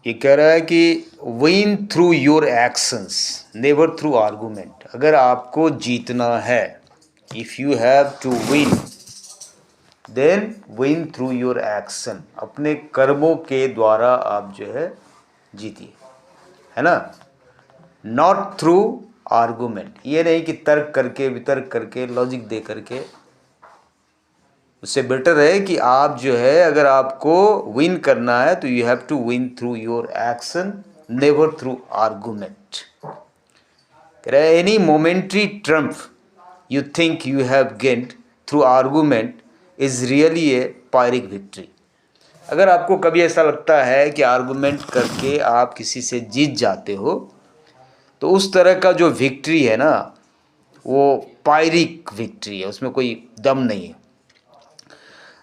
ये कह रहा है कि win through your actions never through argument. अगर आपको जीतना है, if you have to win then win through your action, अपने कर्मों के द्वारा आप जो है जीतिए, है ना, नॉट थ्रू आर्गूमेंट। ये नहीं कि तर्क करके वितर्क करके लॉजिक दे करके। उससे बेटर है कि आप जो है अगर आपको विन करना है तो you have to win through your action never through argument. Any momentary triumph you think you have gained through argument is really a pyrrhic victory। अगर आपको कभी ऐसा लगता है कि आर्गूमेंट करके आप किसी से जीत जाते हो तो उस तरह का जो विक्ट्री है ना वो पायरिक विक्ट्री है, उसमें कोई दम नहीं है।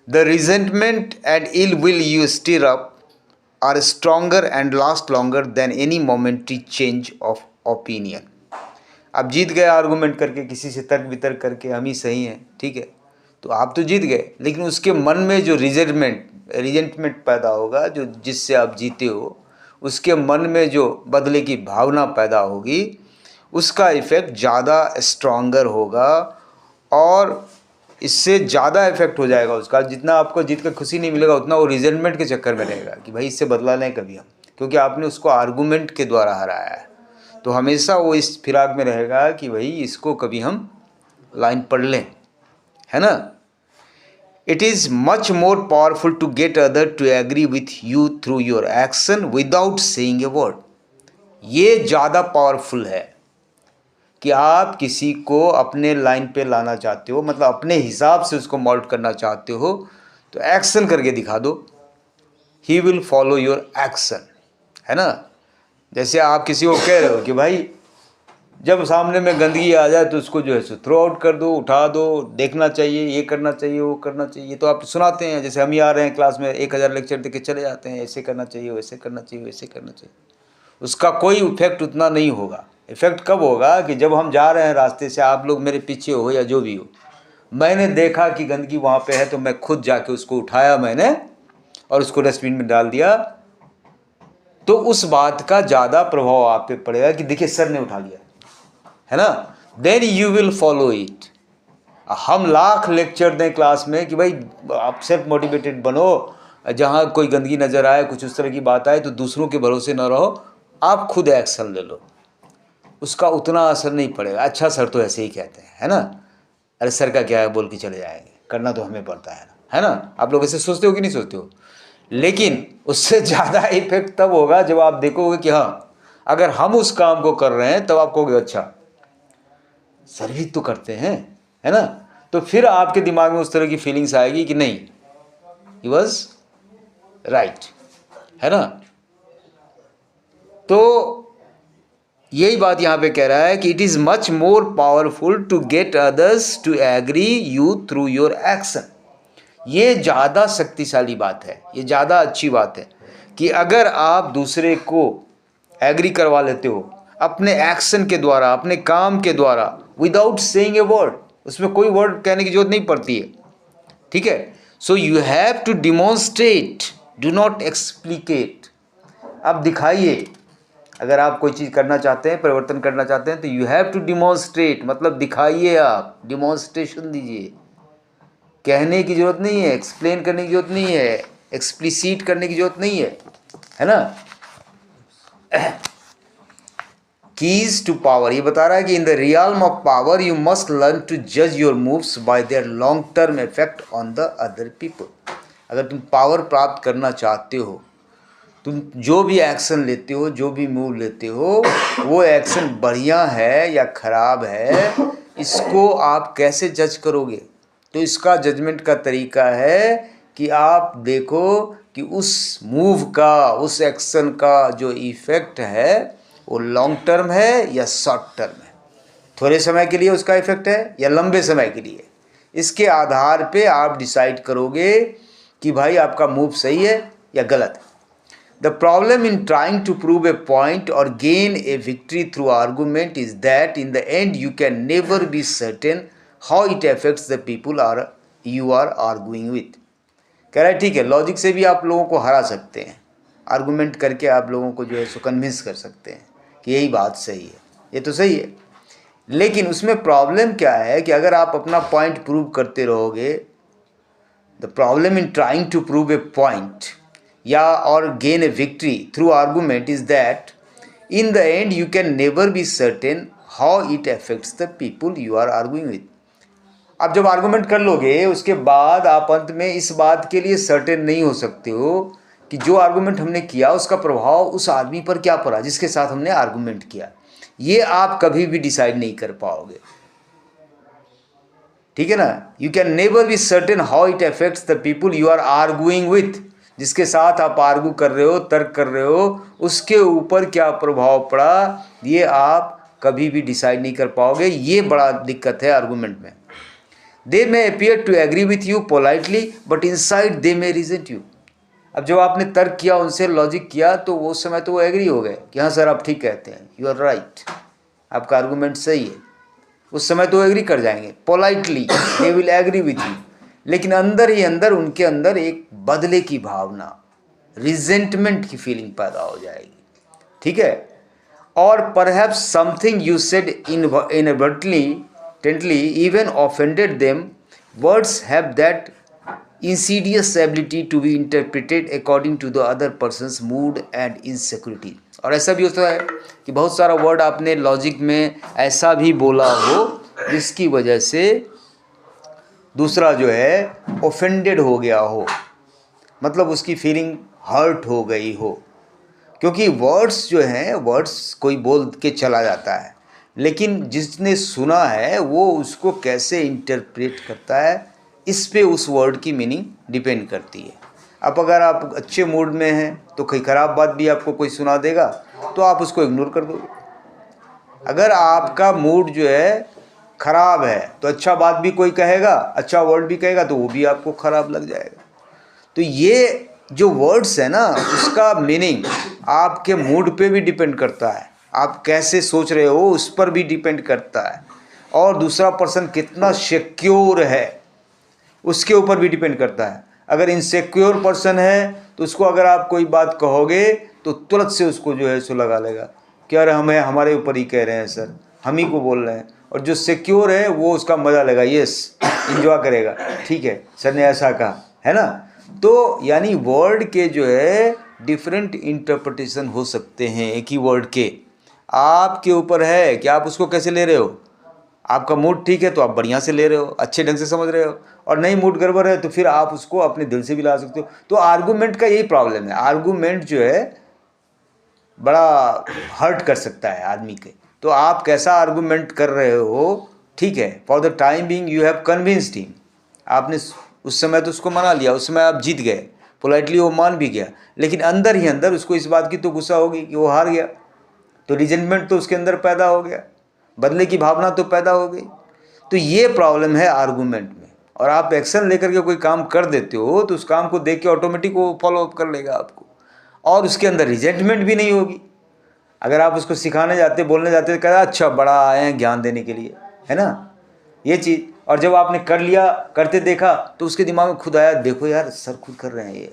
The resentment and ill will you stir up are stronger and last longer than any momentary change of opinion. आप जीत गए आर्गूमेंट करके, किसी से तर्क वितर्क करके, हम ही सही हैं, ठीक है, तो आप तो जीत गए, लेकिन उसके मन में जो रिजेंटमेंट पैदा होगा, जो जिससे आप जीते हो उसके मन में जो बदले की भावना पैदा होगी, उसका इफ़ेक्ट ज़्यादा स्ट्रॉन्गर होगा और इससे ज़्यादा इफेक्ट हो जाएगा उसका। जितना आपको जीत कर खुशी नहीं मिलेगा उतना वो रिजेंटमेंट के चक्कर में रहेगा कि भाई इससे बदला लें कभी हम, क्योंकि आपने उसको आर्गूमेंट के द्वारा हराया है। तो हमेशा वो इस फिराक में रहेगा कि भाई इसको कभी हम लाइन पढ़ लें, है ना। It is much more powerful to get other to agree with you through your action without saying a word. ये ज़्यादा पावरफुल है कि आप किसी को अपने लाइन पे लाना चाहते हो, मतलब अपने हिसाब से उसको मोल्ड करना चाहते हो, तो एक्शन करके दिखा दो, he will follow your action, है ना। जैसे आप किसी को कह रहे हो कि भाई जब सामने में गंदगी आ जाए तो उसको जो है सो थ्रो आउट कर दो, उठा दो, देखना चाहिए, ये करना चाहिए, वो करना चाहिए, तो आप सुनाते हैं। जैसे हम ही आ रहे हैं क्लास में 1000 लेक्चर दे के चले जाते हैं, ऐसे करना चाहिए, वैसे करना चाहिए, वैसे करना चाहिए, उसका कोई इफेक्ट उतना नहीं होगा। इफेक्ट कब होगा कि जब हम जा रहे हैं रास्ते से, आप लोग मेरे पीछे हो या जो भी हो, मैंने देखा कि गंदगी वहाँ पे है तो मैं खुद जाके उसको उठाया मैंने और उसको डस्टबिन में डाल दिया, तो उस बात का ज़्यादा प्रभाव आप पे पड़ेगा कि देखिए सर ने उठा लिया, है ना, then you will follow it. हम लाख लेक्चर दें क्लास में कि भाई आप सेल्फ मोटिवेटेड बनो, जहाँ कोई गंदगी नज़र आए, कुछ उस तरह की बात आए तो दूसरों के भरोसे न रहो, आप खुद एक्शन ले लो, उसका उतना असर नहीं पड़ेगा। अच्छा सर तो ऐसे ही कहते हैं, है ना, अरे सर का क्या है बोल के चले जाएंगे, करना तो हमें पड़ता है ना। आप लोग ऐसे सोचते हो कि नहीं सोचते हो? लेकिन उससे ज़्यादा इफेक्ट तब होगा जब आप देखोगे कि हाँ अगर हम उस काम को कर रहे हैं, तब आप कहोगे अच्छा सर भी तो करते हैं, है ना। तो फिर आपके दिमाग में उस तरह की फीलिंग्स आएगी कि नहीं, ही वॉज राइट, है ना। तो यही बात यहाँ पे कह रहा है कि it is much more powerful to get others to agree you through your action. ये ज़्यादा शक्तिशाली बात है, ये ज़्यादा अच्छी बात है कि अगर आप दूसरे को एग्री करवा लेते हो अपने एक्शन के द्वारा, अपने काम के द्वारा, विदाउट सेइंग ए वर्ड, उसमें कोई वर्ड कहने की जरूरत नहीं पड़ती है, ठीक है। So you have to demonstrate, do not explicate. आप दिखाइए, अगर आप कोई चीज़ करना चाहते हैं, परिवर्तन करना चाहते हैं, तो यू हैव टू डिमॉन्स्ट्रेट, मतलब दिखाइए, आप डिमॉन्स्ट्रेशन दीजिए। कहने की जरूरत नहीं है, एक्सप्लेन करने की जरूरत नहीं है, एक्सप्लिसिट करने की जरूरत नहीं है ना। कीज टू पावर, ये बता रहा है कि in the realm of power you must learn to जज your moves by their long term effect on the other people. अगर तुम पावर प्राप्त करना चाहते हो, तुम जो भी एक्शन लेते हो, जो भी मूव लेते हो, वो एक्शन बढ़िया है या खराब है, इसको आप कैसे जज करोगे? तो इसका जजमेंट का तरीका है कि आप देखो कि उस मूव का, उस एक्शन का जो इफ़ेक्ट है वो लॉन्ग टर्म है या शॉर्ट टर्म है, थोड़े समय के लिए उसका इफ़ेक्ट है या लंबे समय के लिए। इसके आधार पे आप डिसाइड करोगे कि भाई आपका मूव सही है या गलत है। The problem in trying to prove a point or gain a victory through argument is that in the end you can never be certain how it affects the people you are arguing with। कह रहा है ठीक है, logic से भी आप लोगों को हरा सकते हैं, आर्गूमेंट करके आप लोगों को जो है सो कन्विंस कर सकते हैं कि यही बात सही है, ये तो सही है। लेकिन उसमें प्रॉब्लम क्या है कि अगर आप अपना पॉइंट प्रूव करते रहोगे, the problem in trying to prove a point या और gain a victory through argument is that in the end you can never be certain how it affects the people you are arguing with. आप जब argument कर लोगे उसके बाद आप अंत में इस बात के लिए सर्टेन नहीं हो सकते हो कि जो आर्गूमेंट हमने किया उसका प्रभाव उस आदमी पर क्या पड़ा जिसके साथ हमने आर्गूमेंट किया। ये आप कभी भी डिसाइड नहीं कर पाओगे, ठीक है ना। You can never be certain how it affects the people you are arguing with. जिसके साथ आप आर्गू कर रहे हो, तर्क कर रहे हो, उसके ऊपर क्या प्रभाव पड़ा ये आप कभी भी डिसाइड नहीं कर पाओगे। ये बड़ा दिक्कत है आर्गूमेंट में। They may appear to agree with you politely but inside they may resent you. अब जब आपने तर्क किया, उनसे लॉजिक किया, तो वो समय तो वो एग्री हो गए कि हाँ सर आप ठीक कहते हैं, यू आर राइट, आपका आर्गूमेंट सही है। उस समय तो एग्री कर जाएंगे, politely they will agree with you. लेकिन अंदर ही अंदर उनके अंदर एक बदले की भावना, रिजेंटमेंट की फीलिंग पैदा हो जाएगी, ठीक है। और perhaps something you said inadvertently even offended them. Words have that insidious ability to be interpreted according to the other person's mood and insecurity। और ऐसा भी होता है कि बहुत सारा वर्ड आपने लॉजिक में ऐसा भी बोला हो जिसकी वजह से दूसरा जो है ऑफेंडेड हो गया हो, मतलब उसकी फीलिंग हर्ट हो गई हो। क्योंकि वर्ड्स जो हैं, वर्ड्स कोई बोल के चला जाता है, लेकिन जिसने सुना है वो उसको कैसे इंटरप्रेट करता है, इस पे उस वर्ड की मीनिंग डिपेंड करती है। अब अगर आप अच्छे मूड में हैं तो कोई ख़राब बात भी आपको कोई सुना देगा तो आप उसको इग्नोर कर दोगे। अगर आपका मूड जो है ख़राब है तो अच्छा बात भी कोई कहेगा, अच्छा वर्ड भी कहेगा, तो वो भी आपको ख़राब लग जाएगा। तो ये जो वर्ड्स है ना, उसका मीनिंग आपके मूड पे भी डिपेंड करता है, आप कैसे सोच रहे हो उस पर भी डिपेंड करता है, और दूसरा पर्सन कितना सिक्योर है उसके ऊपर भी डिपेंड करता है। अगर इनसिक्योर पर्सन है तो उसको अगर आप कोई बात कहोगे तो तुरंत से उसको जो है सो लगा लेगा कि अरे हमें हमारे ऊपर ही कह रहे हैं सर, हम ही को बोल रहे हैं। और जो सिक्योर है वो उसका मज़ा लेगा, यस इंजॉय करेगा, ठीक है सर ने ऐसा कहा है ना। तो यानी वर्ड के जो है डिफरेंट इंटरप्रिटेशन हो सकते हैं एक ही वर्ड के। आपके ऊपर है कि आप उसको कैसे ले रहे हो। आपका मूड ठीक है तो आप बढ़िया से ले रहे हो, अच्छे ढंग से समझ रहे हो, और नहीं मूड गड़बड़ है तो फिर आप उसको अपने दिल से भी ला सकते हो। तो आर्गूमेंट का यही प्रॉब्लम है, आर्गूमेंट जो है बड़ा हर्ट कर सकता है आदमी के। तो आप कैसा आर्गूमेंट कर रहे हो, ठीक है, for the time being you have convinced him. आपने उस समय तो उसको मना लिया, उस समय आप जीत गए, पोलाइटली वो मान भी गया, लेकिन अंदर ही अंदर उसको इस बात की तो गुस्सा होगी कि वो हार गया, तो रिजेंटमेंट तो उसके अंदर पैदा हो गया, बदले की भावना तो पैदा हो गई। तो ये प्रॉब्लम है आर्गूमेंट में। और आप एक्शन लेकर के कोई काम कर देते हो तो उस काम को देख के ऑटोमेटिक वो फॉलो अप कर लेगा आपको, और उसके अंदर रिजेंटमेंट भी नहीं होगी। अगर आप उसको सिखाने जाते, बोलने जाते तो कहता अच्छा बड़ा आए हैं ज्ञान देने के लिए, है ना ये चीज़। और जब आपने कर लिया, करते देखा, तो उसके दिमाग में खुद आया देखो यार सर खुद कर रहे हैं, ये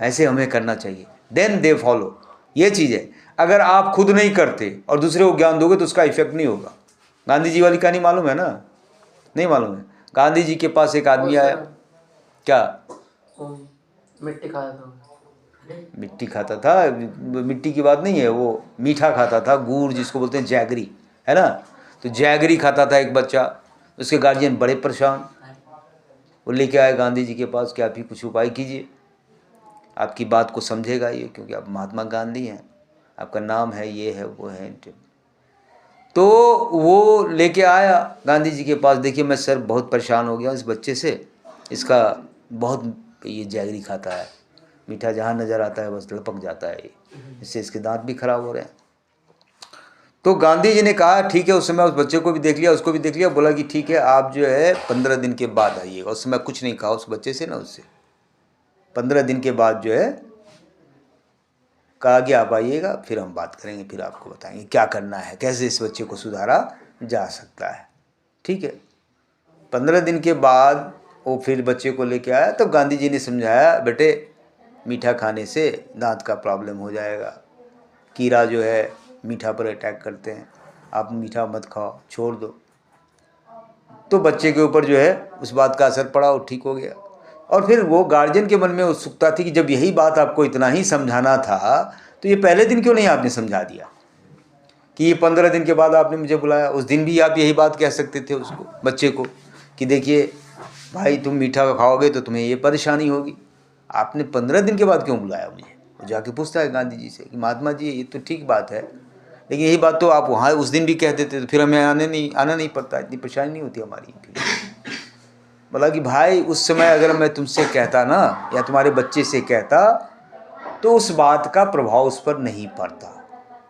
ऐसे हमें करना चाहिए, देन दे फॉलो। ये चीज़ है। अगर आप खुद नहीं करते और दूसरे को ज्ञान दोगे तो उसका इफेक्ट नहीं होगा। गांधी जी वाली कहानी मालूम है ना, नहीं मालूम है। गांधी जी के पास एक आदमी आया, क्या मिट्टी खाता था, मिट्टी खाता था, मिट्टी की बात नहीं है, वो मीठा खाता था, गुड़ जिसको बोलते हैं जैगरी, है ना। तो जैगरी खाता था एक बच्चा, उसके गार्जियन बड़े परेशान, वो लेके आए गांधी जी के पास कि आप ही कुछ उपाय कीजिए, आपकी बात को समझेगा ये, क्योंकि आप महात्मा गांधी हैं, आपका नाम है, ये है वो है। तो वो लेके आया गांधी जी के पास, देखिए मैं सर बहुत परेशान हो गया इस बच्चे से, इसका बहुत ये जैगरी खाता है, मीठा जहाँ नज़र आता है बस लपक जाता है, इससे इसके दांत भी खराब हो रहे हैं। तो गांधी जी ने कहा ठीक है, उस समय उस बच्चे को भी देख लिया, उसको भी देख लिया, बोला कि ठीक है आप जो है 15 दिन के बाद आइएगा। उस समय कुछ नहीं कहा उस बच्चे से ना, उससे 15 दिन के बाद जो है कहा कि आप आइएगा, फिर हम बात करेंगे, फिर आपको बताएंगे क्या करना है, कैसे इस बच्चे को सुधारा जा सकता है, ठीक है। 15 दिन के बाद वो फिर बच्चे को लेके आया, तो गांधी जी ने समझाया बेटे मीठा खाने से दांत का प्रॉब्लम हो जाएगा, कीड़ा जो है मीठा पर अटैक करते हैं, आप मीठा मत खाओ, छोड़ दो। तो बच्चे के ऊपर जो है उस बात का असर पड़ा और ठीक हो गया। और फिर वो गार्जियन के मन में उत्सुकता थी कि जब यही बात आपको इतना ही समझाना था तो ये पहले दिन क्यों नहीं आपने समझा दिया, कि ये 15 दिन के बाद आपने मुझे बुलाया। उस दिन भी आप यही बात कह सकते थे उसको, बच्चे को, कि देखिए भाई तुम मीठा खाओगे तो तुम्हें ये परेशानी होगी। आपने 15 दिन के बाद क्यों बुलाया मुझे? वो जाके पूछता है गांधी जी से कि महात्मा जी ये तो ठीक बात है, लेकिन यही बात तो आप वहाँ उस दिन भी कह देते तो फिर हमें आना नहीं पड़ता, इतनी परेशानी नहीं होती हमारी। बोला कि भाई उस समय अगर मैं तुमसे कहता ना, या तुम्हारे बच्चे से कहता, तो उस बात का प्रभाव उस पर नहीं पड़ता।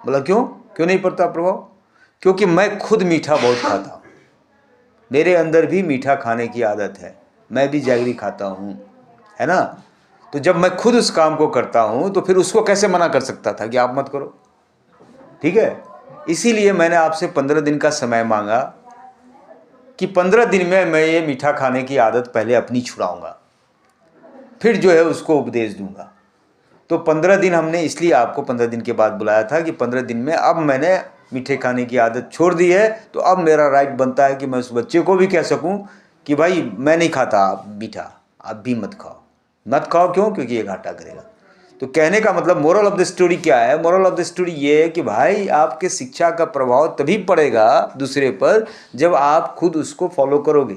बोला क्यों नहीं पड़ता प्रभाव? क्योंकि मैं खुद मीठा बहुत खाता हूँ, मेरे अंदर भी मीठा खाने की आदत है, मैं भी जैगरी खाता हूँ, है ना। तो जब मैं खुद उस काम को करता हूँ तो फिर उसको कैसे मना कर सकता था कि आप मत करो? ठीक है, इसीलिए मैंने आपसे 15 दिन का समय मांगा कि 15 दिन में मैं ये मीठा खाने की आदत पहले अपनी छुड़ाऊंगा, फिर जो है उसको उपदेश दूंगा। तो 15 दिन हमने इसलिए आपको 15 दिन के बाद बुलाया था कि 15 दिन में अब मैंने मीठे खाने की आदत छोड़ दी है, तो अब मेरा राइट बनता है कि मैं उस बच्चे को भी कह सकूं कि भाई मैं नहीं खाता मीठा, आप भी मत खाओ। क्यों? क्योंकि ये घाटा करेगा। तो कहने का मतलब मोरल ऑफ द स्टोरी क्या है? मोरल ऑफ द स्टोरी ये है कि भाई आपके शिक्षा का प्रभाव तभी पड़ेगा दूसरे पर जब आप खुद उसको फॉलो करोगे।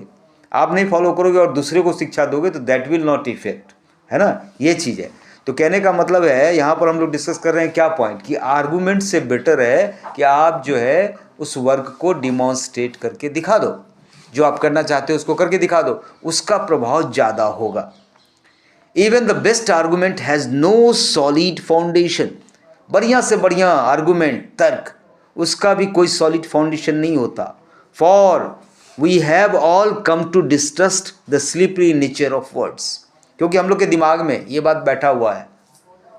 आप नहीं फॉलो करोगे और दूसरे को शिक्षा दोगे तो दैट विल नॉट इफेक्ट, है ना, ये चीज़ है। तो कहने का मतलब है, यहाँ पर हम लोग डिस्कस कर रहे हैं क्या पॉइंट, कि आर्गूमेंट से बेटर है कि आप जो है उस वर्क को डिमॉन्स्ट्रेट करके दिखा दो, जो आप करना चाहते हो उसको करके दिखा दो, उसका प्रभाव ज़्यादा होगा। Even the best argument has no solid foundation. बढ़िया से बढ़िया आर्गूमेंट, तर्क, उसका भी कोई सॉलिड फाउंडेशन नहीं होता। For we have all come to distrust the slippery nature of words. क्योंकि हम लोग के दिमाग में ये बात बैठा हुआ है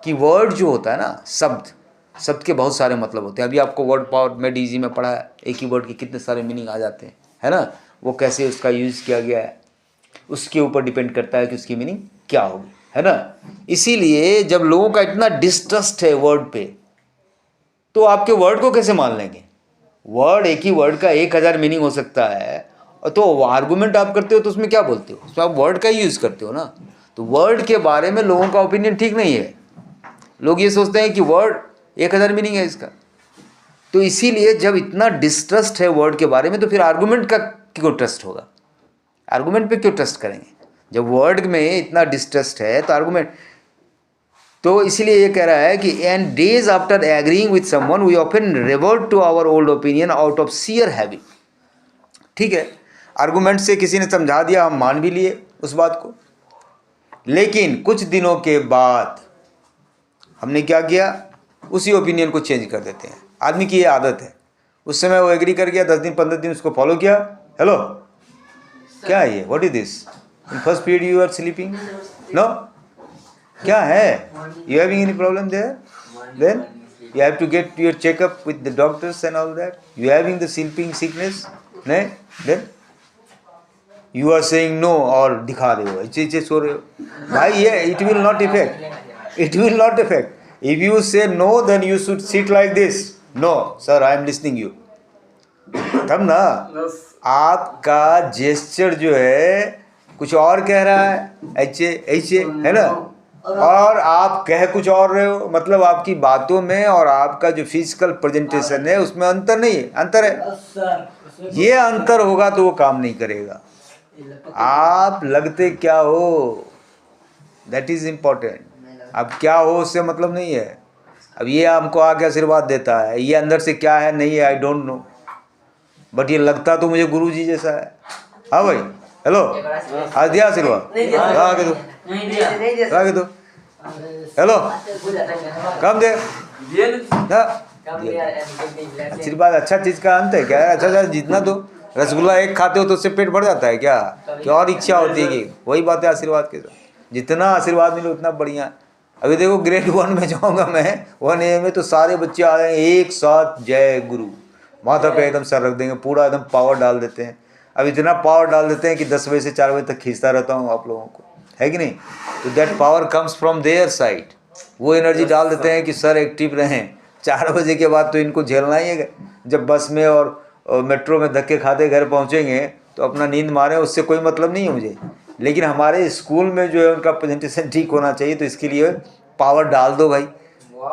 कि वर्ड जो होता है ना, शब्द के बहुत सारे मतलब होते हैं। अभी आपको वर्ड पावर में डीजी में पढ़ा है, एक ही वर्ड के कितने सारे मीनिंग आ जाते हैं, है ना। वो कैसे उसका यूज़ किया गया है उसके ऊपर डिपेंड करता है कि उसकी मीनिंग क्या होगी, है ना। इसीलिए जब लोगों का इतना डिस्ट्रस्ट है वर्ड पे, तो आपके वर्ड को कैसे मान लेंगे? वर्ड, एक ही वर्ड का 1000 मीनिंग हो सकता है। तो आर्गूमेंट आप करते हो तो उसमें क्या बोलते हो? उसमें आप वर्ड का ही यूज़ करते हो ना। तो वर्ड के बारे में लोगों का ओपिनियन ठीक नहीं है। लोग ये सोचते हैं कि वर्ड 1000 मीनिंग है इसका। तो इसीलिए जब इतना डिस्ट्रस्ट है वर्ड के बारे में, तो फिर आर्गूमेंट का क्यों ट्रस्ट होगा? आर्गूमेंट पे क्यों ट्रस्ट करेंगे? जब वर्ड में इतना डिस्ट्रस्ट है तो आर्गूमेंट। तो इसीलिए ये कह रहा है कि and days after agreeing with someone we often revert to our old opinion out of sheer habit. ठीक है, आर्गूमेंट से किसी ने समझा दिया, हम मान भी लिए उस बात को, लेकिन कुछ दिनों के बाद हमने क्या किया, उसी ओपिनियन को चेंज कर देते हैं। आदमी की ये आदत है। उस समय वो एग्री कर गया, 10 दिन 15 दिन उसको फॉलो किया। हेलो, क्या है ये? What is this? In first period you are sleeping? No, क्या है? You having any problem there? Then you have to get your checkup with the doctors and all that. You having the sleeping sickness? नहीं? Then you are saying no और दिखा रहे हो, ऐसे सो रहे हो। भाई ये it will not affect. It will not affect. If you say no, then you should sit like this. No, sir, I am listening you. तब ना आपका जेस्चर जो है कुछ और कह रहा है, ऐसे, है ना, और आप कह कुछ और रहे हो। मतलब आपकी बातों में और आपका जो फिजिकल प्रेजेंटेशन है उसमें अंतर नहीं है, अंतर है। ये अंतर होगा तो वो काम नहीं करेगा। आप लगते क्या हो, दैट इज इम्पोर्टेंट। अब क्या हो उससे मतलब नहीं है। अब ये हमको आके आशीर्वाद देता है, ये अंदर से क्या है नहीं है, आई डोंट नो, बट ये लगता तो मुझे गुरु जी जैसा है। हाँ भाई, हेलो, आज दिया आशीर्वाद? आगे दो, आगे दो। हेलो, कब दे? आशीर्वाद अच्छा चीज का अंत है क्या? अच्छा जितना दो, रसगुल्ला एक खाते हो तो उससे पेट भर जाता है क्या? क्या और इच्छा होती है कि? वही बात है आशीर्वाद के साथ, जितना आशीर्वाद मिले उतना बढ़िया। अभी देखो ग्रेड 1 में जाऊंगा मैं, 1A में, तो सारे बच्चे आ रहे हैं एक साथ जय गुरु, माथा पे एकदम सर रख देंगे, पूरा एकदम पावर डाल देते हैं। अब इतना पावर डाल देते हैं कि 10 बजे से 4 बजे तक खींचता रहता हूँ आप लोगों को। है कि नहीं? तो that power comes from their side. वो एनर्जी डाल देते हैं कि सर एक्टिव रहें। 4 बजे के बाद तो इनको झेलना ही है। जब बस में और मेट्रो में धक्के खाते घर पहुँचेंगे तो अपना नींद मारे, उससे कोई मतलब नहीं है मुझे। लेकिन हमारे स्कूल में जो है उनका प्रेजेंटेशन ठीक होना चाहिए, तो इसके लिए पावर डाल दो भाई।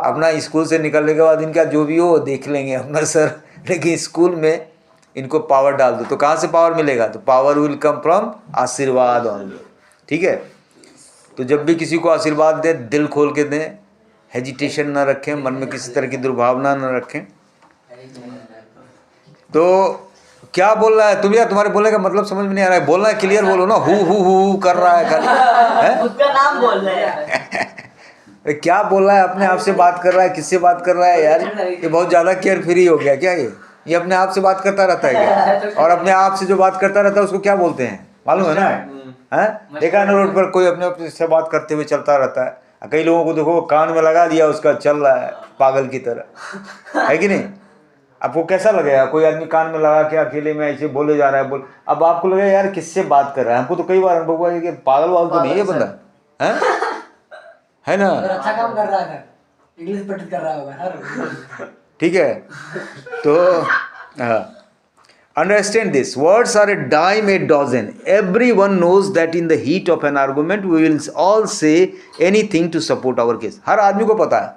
अपना स्कूल से निकलने के बाद इनका जो भी हो देख लेंगे अपना सर, लेकिन स्कूल में इनको पावर डाल दो। तो कहाँ से पावर मिलेगा? तो पावर विल कम फ्रॉम आशीर्वाद ओनली। ठीक है? तो जब भी किसी को आशीर्वाद दें, दिल खोल के दें, हेजिटेशन ना रखें, मन में किसी तरह की दुर्भावना ना रखें। तो क्या बोल रहा है तुम यार? तुम्हारे बोलने का मतलब समझ में नहीं आ रहा है। बोलना है, क्लियर बोलो ना। हु कर रहा है खाली, है? उसका नाम बोल रहे हैं। क्या बोल रहा है? अपने आप से बात कर रहा है? किससे बात कर रहा है यार? ये बहुत ज़्यादा केयर फ्री हो गया क्या? ये अपने आप से बात करता रहता है क्या? और अपने आप से जो बात करता रहता है उसको क्या बोलते हैं मालूम है ना? हैं? देखा ना रोड पर कोई अपने से बात करते हुए चलता रहता है। कई लोगों को देखो कान में लगा दिया, उसका चल रहा है पागल की तरह, है कि नहीं? आपको कैसा लगेगा? कोई आदमी कान में लगा के अकेले में ऐसे बोले जा रहा है, बोल। अब आपको लगेगा यार किससे बात कर रहा है? हमको तो कई बार अनुभव हुआ है कि पागल वागल तो नहीं है बंदा, है ना? अच्छा काम कर रहा है, इंग्लिश पढ़ कर रहा होगा। ठीक है? तो understand this, words are a dime a dozen. Everyone knows that in the heat of an argument we will all say anything to support our case. हर आदमी को पता है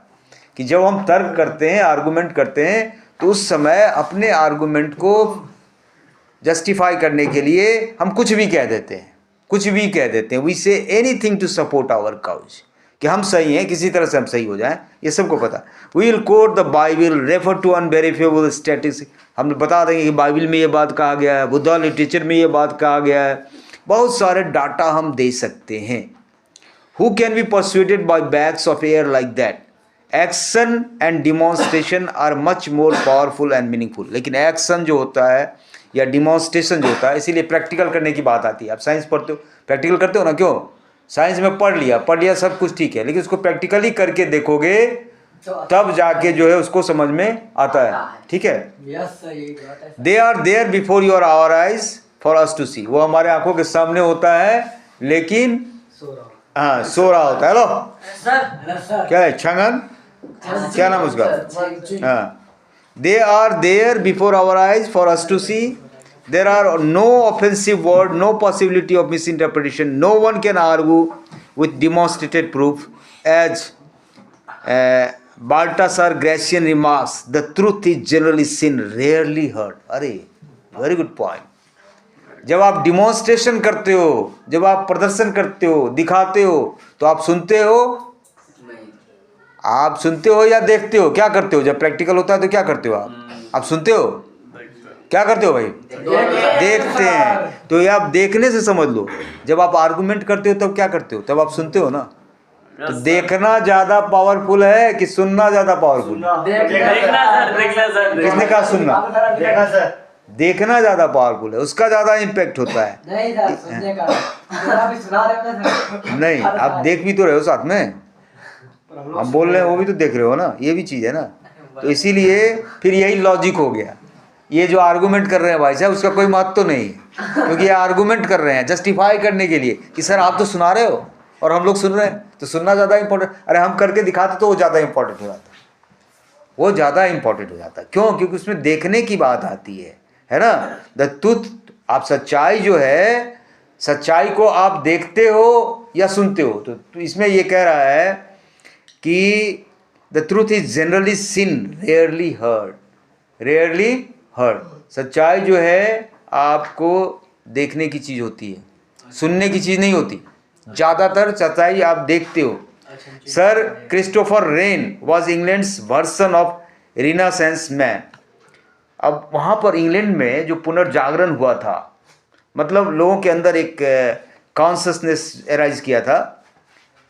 कि जब हम तर्क करते हैं, आर्गुमेंट करते हैं, तो उस समय अपने आर्गुमेंट को जस्टिफाई करने के लिए हम कुछ भी कह देते हैं, कुछ भी कह देते हैं। We say anything to support our cause, कि हम सही हैं, किसी तरह से हम सही हो जाएं, ये सबको पता। We will quote the Bible, refer to unverifiable statistics. हम बता देंगे कि बाइबल में ये बात कहा गया है, बुद्धा लिटरेचर में ये बात कहा गया है। बहुत सारे डाटा हम दे सकते हैं। Who can be persuaded by bags of air like that? Action and demonstration are much more powerful and meaningful. लेकिन एक्शन जो होता है या डिमॉन्स्ट्रेशन जो होता है, इसीलिए प्रैक्टिकल करने की बात आती है। आप साइंस पढ़ते हो, प्रैक्टिकल करते हो ना? क्यों? साइंस में पढ़ लिया सब कुछ ठीक है, लेकिन उसको प्रैक्टिकली करके देखोगे तब जाके जो है उसको समझ में आता है। ठीक है? They are there before your our eyes for us to see. वो हमारे आंखों के सामने होता है, लेकिन हाँ सो रहा होता है। हेलो, क्या है? छंगन, क्या नाम उसका? हाँ, they are there before our eyes for us to see. There are no offensive word, no possibility of misinterpretation. No one can argue with demonstrated proof. As Baltasar Gracian remarks, the truth is generally seen, rarely heard. अरे, very good point. जब आप demonstration करते हो, जब आप प्रदर्शन करते हो, दिखाते हो, तो आप सुनते हो? आप सुनते हो या देखते हो? क्या करते हो? जब प्रैक्टिकल होता है तो क्या करते हो आप सुनते हो? क्या करते हो भाई? देखते हैं। तो ये आप देखने से समझ लो। जब आप आर्गुमेंट करते हो तब क्या करते हो? तब आप सुनते हो ना? तो देखना ज्यादा पावरफुल है कि सुनना ज्यादा पावरफुल? किसने कहा सुनना? देखना ज्यादा पावरफुल है, उसका ज्यादा इम्पैक्ट होता है। नहीं, आप देख भी तो रहे हो साथ में, हम बोल रहे हैं वो भी तो देख रहे हो ना, ये भी चीज है ना। तो इसीलिए फिर यही लॉजिक हो गया। ये जो आर्गुमेंट कर रहे हैं भाई साहब, उसका कोई महत्व तो नहीं है, क्योंकि ये आर्गुमेंट कर रहे हैं जस्टिफाई करने के लिए कि सर आप तो सुना रहे हो और हम लोग सुन रहे हैं, तो सुनना ज़्यादा इंपॉर्टेंट। अरे हम करके दिखाते तो वो ज़्यादा इंपॉर्टेंट हो जाता, वो ज़्यादा इंपॉर्टेंट हो जाता। क्यों? क्योंकि उसमें देखने की बात आती है ना। द ट्रूथ, आप सच्चाई जो है, सच्चाई को आप देखते हो या सुनते हो? तो इसमें ये कह रहा है कि the truth is generally seen, rarely heard. Rarely heard, सच्चाई जो है आपको देखने की चीज़ होती है, सुनने की चीज़ नहीं होती। ज़्यादातर सच्चाई आप देखते हो। Sir Christopher Wren was England's version of renaissance man. अब वहाँ पर इंग्लैंड में जो पुनर्जागरण हुआ था, मतलब लोगों के अंदर एक कॉन्शसनेस एराइज किया था,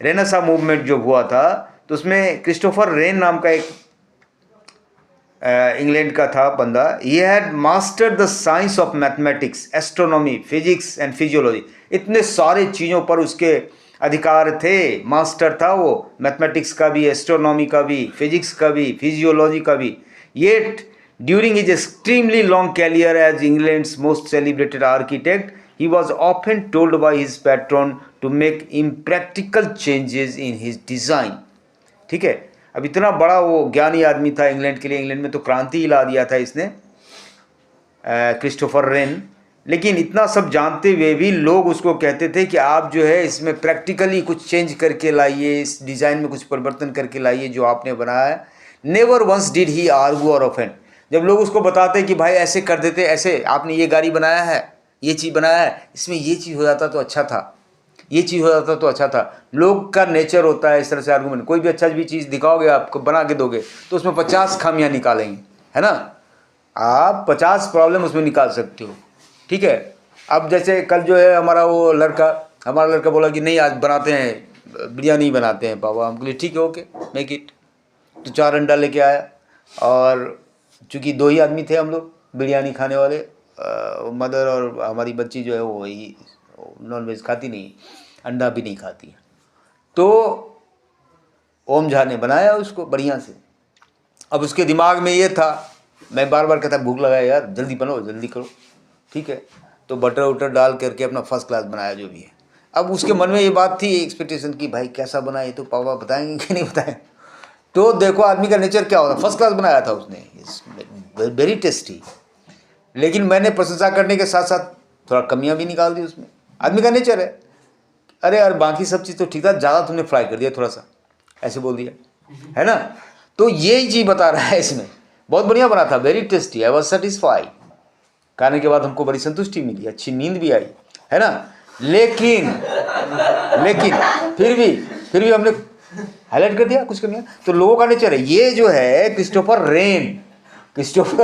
रेनेसा मूवमेंट जो हुआ था, तो उसमें क्रिस्टोफर रेन नाम का एक इंग्लैंड का था बंदा। He had mastered the science of mathematics, astronomy, physics and physiology. इतने सारे चीज़ों पर उसके अधिकार थे, मास्टर था वो, मैथमेटिक्स का भी, एस्ट्रोनॉमी का भी, फिजिक्स का भी, फिजियोलॉजी का भी। Yet during his extremely long career as England's most celebrated architect He was often told by his patron to make impractical changes in his design. ठीक है, अब इतना बड़ा वो ज्ञानी आदमी था इंग्लैंड के लिए, इंग्लैंड में तो क्रांति ही ला दिया था इसने, क्रिस्टोफर रेन। लेकिन इतना सब जानते हुए भी लोग उसको कहते थे कि आप जो है इसमें प्रैक्टिकली कुछ चेंज करके लाइए, इस डिज़ाइन में कुछ परिवर्तन करके लाइए जो आपने बनाया है। Never once did he argue or offend. जब लोग उसको बताते कि भाई ऐसे कर देते, ऐसे आपने ये गाड़ी बनाया है, ये चीज़ बनाया है, इसमें ये चीज़ हो जाता तो अच्छा था, ये चीज़ हो जाता तो अच्छा था। लोग का नेचर होता है इस तरह से आर्गूमेंट। कोई भी अच्छा भी चीज़ दिखाओगे, आपको बना के दोगे तो उसमें 50 खामियां निकालेंगे, है ना। आप 50 प्रॉब्लम उसमें निकाल सकते हो, ठीक है। अब जैसे कल जो है हमारा लड़का बोला कि नहीं आज बनाते हैं बिरयानी बनाते हैं पापा, हम बोले ठीक है ओके मेक इट। तो 4 अंडा लेके आया, और चूँकि 2 ही आदमी थे हम लोग बिरयानी खाने वाले, मदर और हमारी बच्ची जो है वो वही नॉन वेज खाती नहीं, अंडा भी नहीं खाती है। तो ओम झा ने बनाया उसको बढ़िया से। अब उसके दिमाग में ये था, मैं बार बार कहता भूख लगा है यार, जल्दी बनाओ जल्दी करो, ठीक है। तो बटर वटर डाल करके अपना फर्स्ट क्लास बनाया जो भी है। अब उसके मन में ये बात थी एक्सपेक्टेशन की, भाई कैसा बना ये तो पापा बताएंगे कि नहीं बताएं। तो देखो आदमी का नेचर क्या होता, फर्स्ट क्लास बनाया था उसने, वेरी टेस्टी। लेकिन मैंने प्रशंसा करने के साथ साथ थोड़ा कमियां भी निकाल दी उसमें। आदमी का नेचर है, अरे यार बाकी सब चीज़ तो ठीक था, ज़्यादा तुमने फ्राई कर दिया, थोड़ा सा ऐसे बोल दिया, है ना। तो यही चीज़ बता रहा है इसमें, बहुत बढ़िया बना था, very tasty, I was satisfied. खाने के बाद हमको बड़ी संतुष्टि मिली, अच्छी नींद भी आई, है ना। लेकिन फिर भी हमने हाईलाइट कर दिया कुछ कमियां। तो लोगों का नेचर है ये जो है। क्रिस्टोफर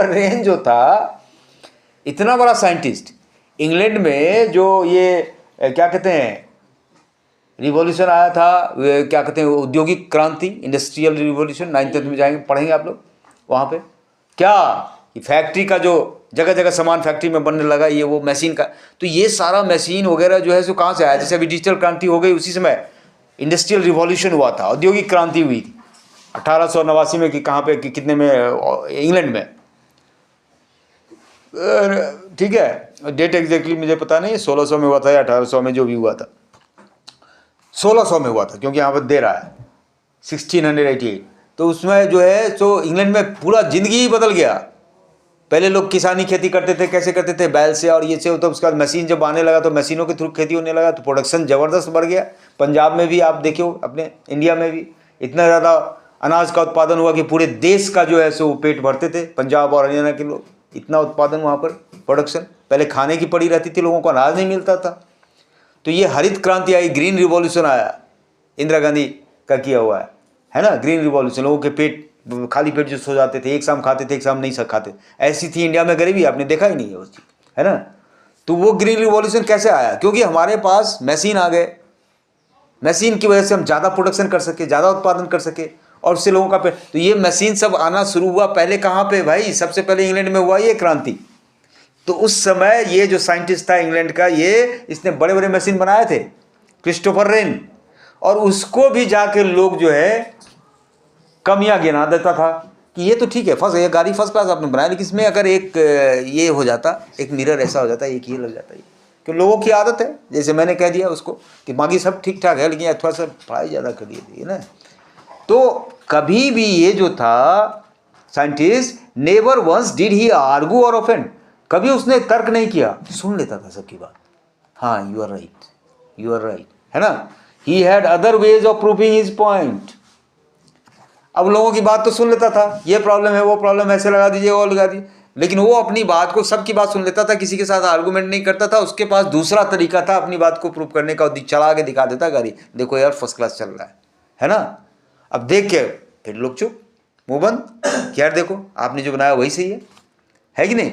रेन जो था, इतना बड़ा साइंटिस्ट, इंग्लैंड में जो ये क्या कहते हैं रिवॉल्यूशन आया था, क्या कहते हैं औद्योगिक क्रांति, इंडस्ट्रियल रिवॉल्यूशन, 9th में जाएंगे पढ़ेंगे आप लोग वहाँ पे। क्या फैक्ट्री का जो जगह जगह सामान फैक्ट्री में बनने लगा, ये वो मशीन का, तो ये सारा मशीन वगैरह जो है सो कहाँ से आया। जैसे अभी डिजिटल क्रांति हो गई, उसी समय इंडस्ट्रियल रिवॉल्यूशन हुआ था, औद्योगिक क्रांति हुई थी 1889 में, कि कहाँ पे कि कितने में, इंग्लैंड में, ठीक है। डेट एग्जैक्टली मुझे पता नहीं, 1600 में हुआ था या 1800 में, जो भी हुआ था 1600 में हुआ था, क्योंकि यहाँ पर दे रहा है 1688। तो उसमें जो है सो इंग्लैंड में पूरा ज़िंदगी ही बदल गया। पहले लोग किसानी खेती करते थे, कैसे करते थे, बैल से और ये से, तो उसके बाद मशीन जब आने लगा तो मशीनों के थ्रू खेती होने लगा, तो प्रोडक्शन ज़बरदस्त बढ़ गया। पंजाब में भी आप देखियो, अपने इंडिया में भी इतना ज़्यादा अनाज का उत्पादन हुआ कि पूरे देश का जो है सो पेट भरते थे पंजाब और हरियाणा के लोग। इतना उत्पादन वहाँ पर, प्रोडक्शन, पहले खाने की पड़ी रहती थी, लोगों को अनाज नहीं मिलता था। तो ये हरित क्रांति आई, ग्रीन रिवॉल्यूशन आया, इंदिरा गांधी का किया हुआ है ना। ग्रीन रिवॉल्यूशन, लोगों के पेट खाली पेट जो सो जाते थे, एक शाम खाते थे एक शाम नहीं खाते, ऐसी थी इंडिया में गरीबी, आपने देखा ही नहीं है उस चीज़, है ना। तो वो ग्रीन रिवॉल्यूशन कैसे आया, क्योंकि हमारे पास मशीन आ गए, मशीन की वजह से हम ज़्यादा प्रोडक्शन कर सके, ज़्यादा उत्पादन कर सके, और उससे लोगों का पेट, तो ये मशीन सब आना शुरू हुआ। पहले कहाँ पे भाई, सबसे पहले इंग्लैंड में हुआ ये क्रांति। तो उस समय ये जो साइंटिस्ट था इंग्लैंड का, ये इसने बड़े बड़े मशीन बनाए थे, क्रिस्टोफर रेन, और उसको भी जाके लोग जो है कमियां गिना देता था कि ये तो ठीक है, ये गाड़ी फर्स्ट क्लास आपने बनाया, लेकिन इसमें अगर एक ये हो जाता, एक मिरर ऐसा हो जाता, एक ये लग जाता है। कि लोगों की आदत है, जैसे मैंने कह दिया उसको कि बाकी सब ठीक ठाक है, लेकिन थोड़ा सा पढ़ाई ज़्यादा कर दिए ना। तो कभी भी ये जो था scientist, never once did he argue or offend, कभी उसने तर्क नहीं किया, सुन लेता था सबकी बात। हाँ यू आर राइट, है ना। He had other ways of proving his point. अब लोगों की बात तो सुन लेता था, ये प्रॉब्लम है वो प्रॉब्लम, ऐसे लगा दीजिए वो लगा दीजिए, लेकिन वो अपनी बात को, सबकी बात सुन लेता था, किसी के साथ आर्गूमेंट नहीं करता था। उसके पास दूसरा तरीका था अपनी बात को प्रूव करने का, चला के दिखा देता गाड़ी, देखो यार फर्स्ट क्लास चल रहा है ना। अब देख के फिर लोग चुप, मुंह बंद, यार देखो आपने जो बनाया वही सही है कि नहीं।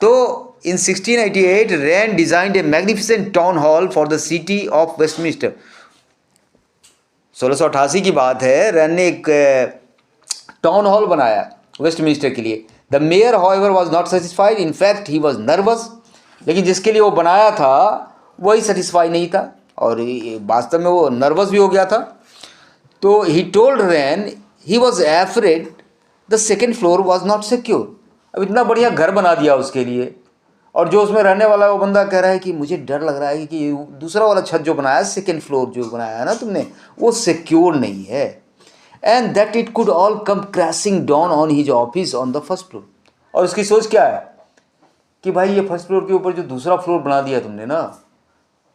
तो इन 1688 rain designed A magnificent town hall for the city of Westminster. 1688 की बात है, रेन ने एक टाउन हॉल बनाया वेस्टमिंस्टर के लिए। The mayor however was not satisfied, in fact he was nervous. लेकिन जिसके लिए वो बनाया था वही सेटिस्फाई नहीं था, और वास्तव में वो नर्वस भी हो गया था। तो he told rain he was afraid the second floor was not secure. अब इतना बढ़िया घर बना दिया उसके लिए, और जो उसमें रहने वाला है वो बंदा कह रहा है कि मुझे डर लग रहा है कि ये दूसरा वाला छत जो बनाया है, सेकेंड फ्लोर जो बनाया है ना तुमने, वो सिक्योर नहीं है, and that it could all come crashing down on his office on the first floor. और उसकी सोच क्या है कि भाई ये फर्स्ट फ्लोर के ऊपर जो दूसरा फ्लोर बना दिया तुमने ना,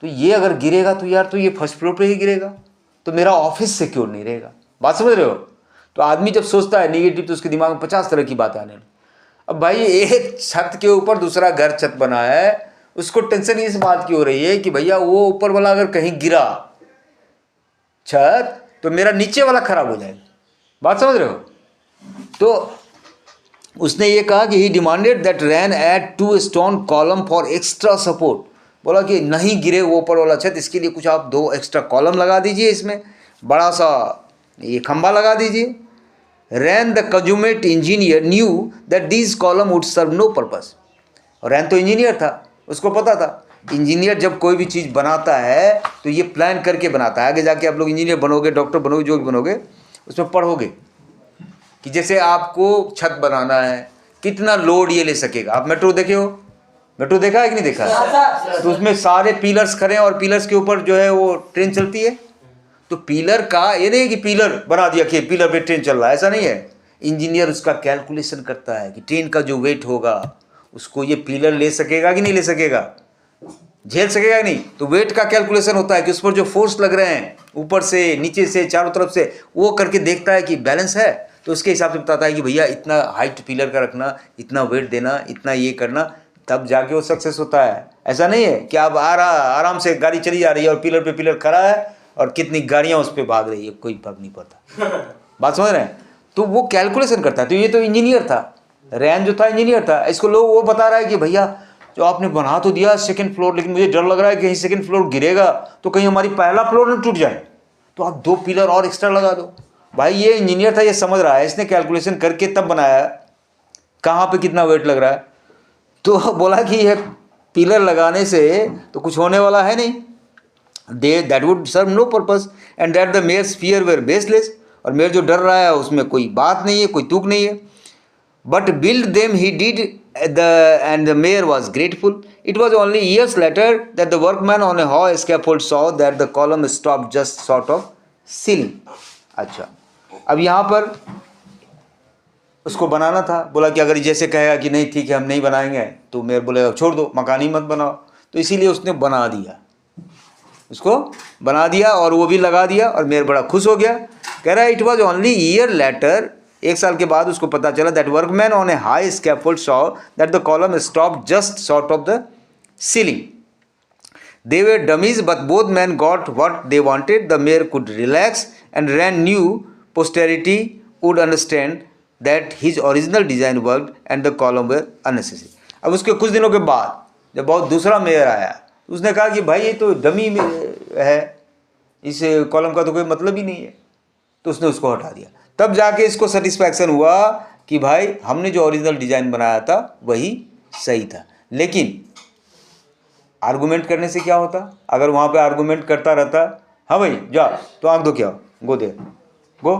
तो ये अगर गिरेगा तो यार तो ये फर्स्ट फ्लोर पे ही गिरेगा, तो मेरा ऑफिस सिक्योर नहीं रहेगा। बात समझ रहे हो? तो आदमी जब सोचता है नेगेटिव तो उसके दिमाग में 50 तरह की बातें आने। अब भाई एक छत के ऊपर दूसरा घर छत बना है, उसको टेंशन इस बात की हो रही है कि भैया वो ऊपर वाला अगर कहीं गिरा छत तो मेरा नीचे वाला खराब हो जाएगा। बात समझ रहे हो? तो उसने ये कहा कि he demanded that Wren add 2 stone column for extra support. बोला कि नहीं गिरे वो ऊपर वाला छत, इसके लिए कुछ आप 2 एक्स्ट्रा कॉलम लगा दीजिए, इसमें बड़ा सा ये खंबा लगा दीजिए। Wren the consummate engineer knew that this column would serve no purpose. और रैन तो इंजीनियर था, उसको पता था इंजीनियर जब कोई भी चीज़ बनाता है तो ये प्लान करके बनाता है। आगे जाके आप लोग इंजीनियर बनोगे, डॉक्टर बनोगे, जो भी बनोगे उसमें पढ़ोगे कि जैसे आपको छत बनाना है, कितना लोड ये ले सकेगा। आप मेट्रो देखे हो? मेट्रो देखा है कि नहीं देखा है? तो उसमें सारे पिलर्स खड़े हैं और पिलर्स के ऊपर जो है वो ट्रेन चलती है। तो पिलर का ये नहीं कि पिलर बना दिया कि पिलर पे ट्रेन चल रहा है, ऐसा नहीं है। इंजीनियर उसका कैलकुलेशन करता है कि ट्रेन का जो वेट होगा उसको ये पिलर ले सकेगा कि नहीं ले सकेगा, झेल सकेगा कि नहीं। तो वेट का कैलकुलेशन होता है कि उस पर जो फोर्स लग रहे हैं ऊपर से, नीचे से, चारों तरफ से, वो करके देखता है कि बैलेंस है। तो उसके हिसाब से बताता है कि भैया इतना हाइट पिलर का रखना, इतना वेट देना, इतना ये करना, तब जाके वो सक्सेस होता है। ऐसा नहीं है कि आप आराम से गाड़ी चली जा रही है और पिलर पे पिलर खड़ा है और कितनी गाड़ियाँ उस पर भाग रही है, कोई फर्क नहीं पड़ता। बात समझ रहे हैं? तो वो कैलकुलेशन करता है। तो ये तो इंजीनियर था, रैन जो था इंजीनियर था। इसको लोग वो बता रहा है कि भैया जो आपने बना तो दिया सेकंड फ्लोर, लेकिन मुझे डर लग रहा है कहीं सेकंड फ्लोर गिरेगा तो कहीं हमारी पहला फ्लोर न टूट जाए, तो आप 2 पिलर और एक्स्ट्रा लगा दो। भाई ये इंजीनियर था, ये समझ रहा है, इसने कैलकुलेशन करके तब बनाया कहाँ पे कितना वेट लग रहा है। तो बोला कि ये पिलर लगाने से तो कुछ होने वाला है नहीं, that would serve no purpose and that the mayor's fear were baseless. और मेयर जो डर रहा है उसमें कोई बात नहीं है, कोई तुक नहीं है। But build them he did and the mayor was grateful. It was only years later that the workman on a high scaffold saw that the column stopped just short of ceiling. अच्छा, अब यहाँ पर उसको बनाना था। बोला कि अगर जैसे कहेगा कि नहीं ठीक है हम नहीं बनाएंगे, तो मेयर बोलेगा छोड़ दो, मकान ही मत बनाओ। तो इसीलिए उसने बना दिया, उसको बना दिया और वो भी लगा दिया और मेयर बड़ा खुश हो गया। कह रहा है it was only year later, 1 साल के बाद उसको पता चला that workman on A high scaffold saw that the column stop just short of the ceiling. They were dummies but both man got what they wanted. The mayor could relax and ran new posterity would understand that his original design worked and the column were unnecessary. अब उसके कुछ दिनों के बाद जब बहुत दूसरा mayor आया, उसने कहा कि भाई ये तो डमी है, इस कॉलम का तो कोई मतलब ही नहीं है, तो उसने उसको हटा दिया। तब जाके इसको सेटिस्फैक्शन हुआ कि भाई हमने जो ओरिजिनल डिज़ाइन बनाया था वही सही था। लेकिन आर्गूमेंट करने से क्या होता? अगर वहाँ पे आर्गूमेंट करता रहता, हाँ भाई जा तो आँख दो, क्या go there go,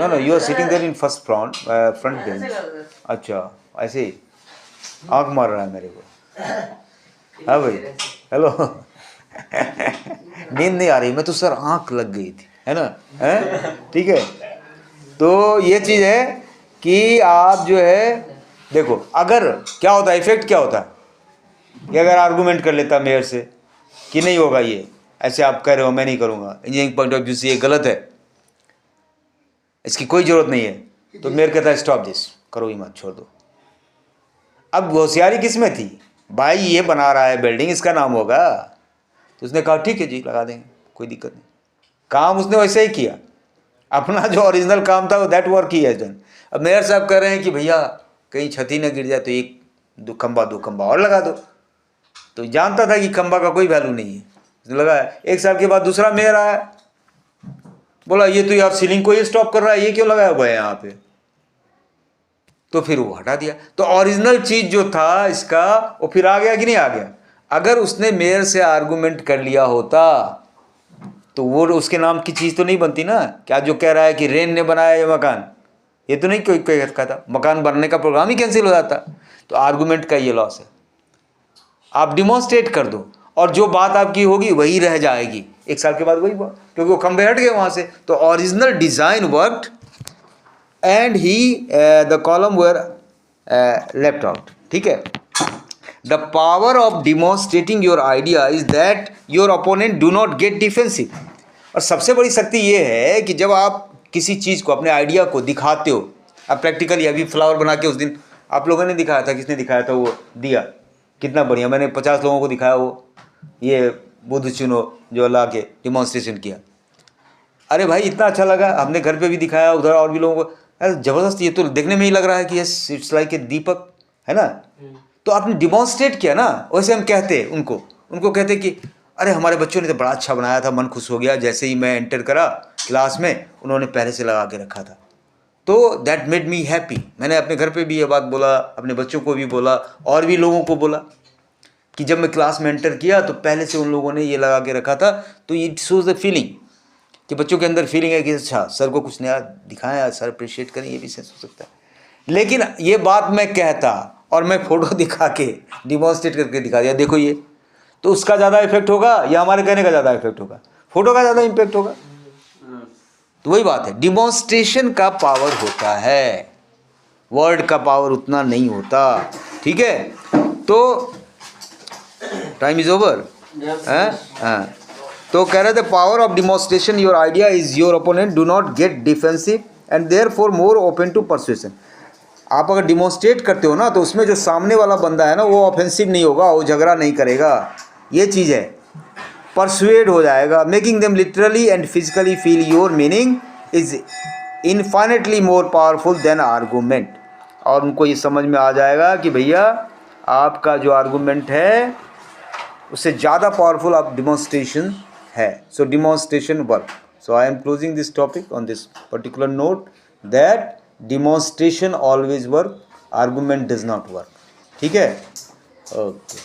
no you are sitting there in first front bench. अच्छा ऐसे ही आँख मार रहा है मेरे को, हाँ भाई हेलो नींद नहीं आ रही, मैं तो सर आँख लग गई थी, है ना, है ठीक है। तो ये चीज़ है कि आप जो है देखो, अगर क्या होता है, इफेक्ट क्या होता है कि अगर आर्गूमेंट कर लेता मेयर से कि नहीं होगा ये, ऐसे आप कह रहे हो मैं नहीं करूँगा, इंजीनियरिंग पॉइंट ऑफ व्यू से ये गलत है, इसकी कोई ज़रूरत नहीं है, तो मेयर कहता है स्टॉप दिस, करो ही मत, छोड़ दो। अब होशियारी किस में थी? भाई ये बना रहा है बिल्डिंग, इसका नाम होगा, तो उसने कहा ठीक है जी लगा देंगे, कोई दिक्कत नहीं। काम उसने वैसे ही किया, अपना जो ओरिजिनल काम था वो that work he has done. अब मेयर साहब कह रहे हैं कि भैया कहीं छत न गिर जाए तो 1 2 खंबा और लगा दो। तो जानता था कि खंबा का कोई वैल्यू नहीं है, उसने लगाया। 1 साल के बाद दूसरा मेयर आया, बोला ये तो यार सीलिंग को ही स्टॉप कर रहा है, ये क्यों लगाया हुआ है यहाँ पे, तो फिर वो हटा दिया। तो ओरिजिनल चीज़ जो था इसका वो फिर आ गया कि नहीं आ गया? अगर उसने मेयर से आर्गूमेंट कर लिया होता तो वो उसके नाम की चीज़ तो नहीं बनती ना। क्या जो कह रहा है कि रेन ने बनाया ये मकान, ये तो नहीं कोई कहता, मकान बनने का प्रोग्राम ही कैंसिल हो जाता। तो आर्गूमेंट का ये लॉस है। आप डिमॉन्स्ट्रेट कर दो और जो बात आपकी होगी वही रह जाएगी, 1 साल के बाद वही बात, क्योंकि वो खंभे हट गए वहाँ से। तो original design worked and he the column where left out. ठीक है। The power of demonstrating your idea is that your opponent do not get defensive. और सबसे बड़ी शक्ति ये है कि जब आप किसी चीज़ को, अपने आइडिया को दिखाते हो, अब प्रैक्टिकली अभी फ्लावर बना के उस दिन आप लोगों ने दिखाया था, किसने दिखाया था, वो दिया, कितना बढ़िया, मैंने 50 लोगों को दिखाया, वो ये बुद्ध चुनो जो ला के डिमॉन्स्ट्रेशन किया। अरे भाई इतना अच्छा लगा, हमने घर पे भी दिखाया, उधर और भी लोगों को, अरे ज़बरदस्त, ये तो देखने में ही लग रहा है कि यस इट्स लाइक ए दीपक, है ना। तो आपने डिमॉन्स्ट्रेट किया ना। वैसे हम कहते उनको कहते कि अरे हमारे बच्चों ने तो बड़ा अच्छा बनाया था, मन खुश हो गया, जैसे ही मैं एंटर करा क्लास में उन्होंने पहले से लगा के रखा था, तो दैट मेड मी हैप्पी। मैंने अपने घर पे भी ये बात बोला, अपने बच्चों को भी बोला और भी लोगों को बोला कि जब मैं क्लास में एंटर किया तो पहले से उन लोगों ने ये लगा के रखा था। तो इट शोज़ द फीलिंग कि बच्चों के अंदर फीलिंग है कि अच्छा सर को कुछ नया दिखाया, सर अप्रिशिएट करें, ये भी सेंस हो सकता है। लेकिन ये बात मैं कहता और मैं फ़ोटो दिखा के डिमॉन्स्ट्रेट करके दिखा दिया, देखो ये, तो उसका ज़्यादा इफेक्ट होगा या हमारे कहने का ज़्यादा इफेक्ट होगा? फोटो का ज़्यादा इम्पेक्ट होगा। तो वही बात है, डिमॉन्स्ट्रेशन का पावर होता है, वर्ड का पावर उतना नहीं होता। ठीक है। तो टाइम इज ओवर। हाँ, तो कह रहे थे power of demonstration your idea is your opponent do not get defensive and therefore more open to persuasion. आप अगर डिमॉन्स्ट्रेट करते हो ना तो उसमें जो सामने वाला बंदा है ना वो ऑफेंसिव नहीं होगा, वो झगड़ा नहीं करेगा, ये चीज़ है, परसुएड हो जाएगा। Making them literally and physically feel your meaning is infinitely more powerful than argument. और उनको ये समझ में आ जाएगा कि भैया आपका जो आर्गूमेंट है उससे ज़्यादा पावरफुल आप डिमॉन्स्ट्रेशन है। So demonstration work. So I am closing this topic on this particular note that demonstration always work, argument does not work. ठीक है। ओके।